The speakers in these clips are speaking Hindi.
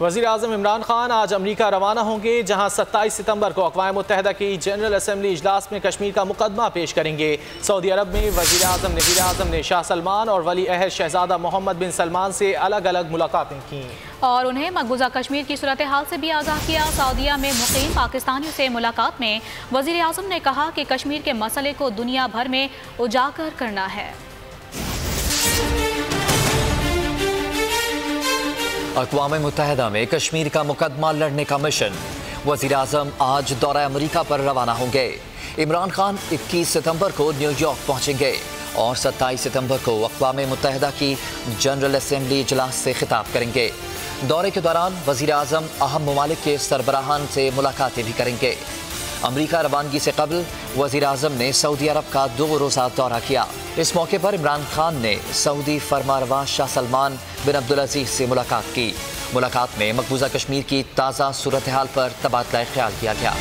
वज़ीर आज़म इमरान खान आज अमरीका रवाना होंगे, जहां 27 सितंबर को अक़वाम मुत्तहिदा की जनरल असम्बली इजलास में कश्मीर का मुकदमा पेश करेंगे। सऊदी अरब में वज़ीर आज़म ने शाह सलमान और वली अहद शहजादा मोहम्मद बिन सलमान से अलग अलग मुलाकातें की और उन्हें मकबूजा कश्मीर की सूरत हाल से भी आगाह किया। सऊदीया में मुक़ीम पाकिस्तानियों से मुलाकात में वज़ीर आज़म ने कहा कि कश्मीर के मसले को दुनिया भर में उजागर करना है। अक़वाम मुत्तहिदा में कश्मीर का मुकदमा लड़ने का मिशन। वज़ीर आज़म आज दौरा अमरीका पर रवाना होंगे। इमरान खान 21 सितंबर को न्यूयॉर्क पहुंचेंगे और 27 सितंबर को अक़वाम मुत्तहिदा की जनरल असम्बली इजलास से खिताब करेंगे। दौरे के दौरान वज़ीर आज़म अहम ममालिक के सरबराहान से मुलाकातें भी करेंगे। अमरीका रवानगी से कबल वज़ीर आज़म ने सऊदी अरब का 2 रोज़ा दौरा किया। इस मौके पर इमरान खान ने सऊदी फरमारवा शाह सलमान बिन अब्दुल-अज़ीज़ से मुलाकात की। मुलाकात में मकबूजा कश्मीर की ताज़ा सूरत हाल पर तबादला ख्याल किया गया।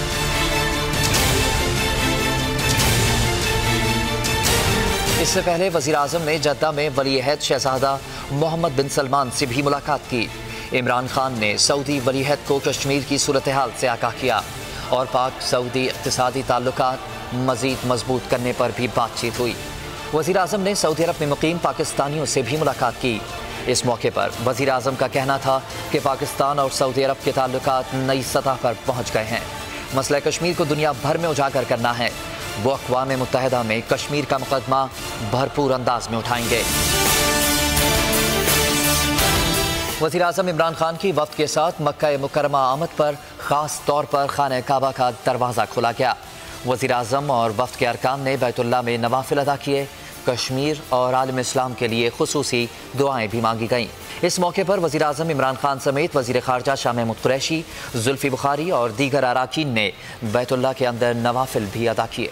इससे पहले वज़ीर आज़म ने जद्दा में वली अहद शहजादा मोहम्मद बिन सलमान से भी मुलाकात की। इमरान खान ने सऊदी वली अहद को कश्मीर की सूरत हाल से आगाह किया और पाक सऊदी इक़्तिसादी ताल्लुकात मज़ीद मजबूत करने पर भी बातचीत हुई। वज़ीर आज़म ने सऊदी अरब में मुक़ीम पाकिस्तानियों से भी मुलाकात की। इस मौके पर वज़ीर आज़म का कहना था कि पाकिस्तान और सऊदी अरब के ताल्लुकात नई सतह पर पहुँच गए हैं। मसला कश्मीर को दुनिया भर में उजागर करना है। वो अक़वाम मुत्तहिदा में कश्मीर का मुकदमा भरपूर अंदाज में उठाएंगे। वज़ीर आज़म इमरान खान की वफ़द के साथ मक्का मुकर्रमा आमद पर ख़ास तौर पर खाने काबा का दरवाज़ा खोला गया। वज़ीर आज़म और वफ़द के अरकान ने बैतुल्लाह में नवाफिल अदा किए। कश्मीर और आलम इस्लाम के लिए खुसूसी दुआएं भी मांगी गईं। इस मौके पर वज़ीर आज़म इमरान खान समेत वज़ीर ख़ारजा शाह महमूद कुरैशी, जुल्फ़ी बुखारी और दीगर अराकीन ने बैतुल्लाह के अंदर नवाफिल भी अदा किए।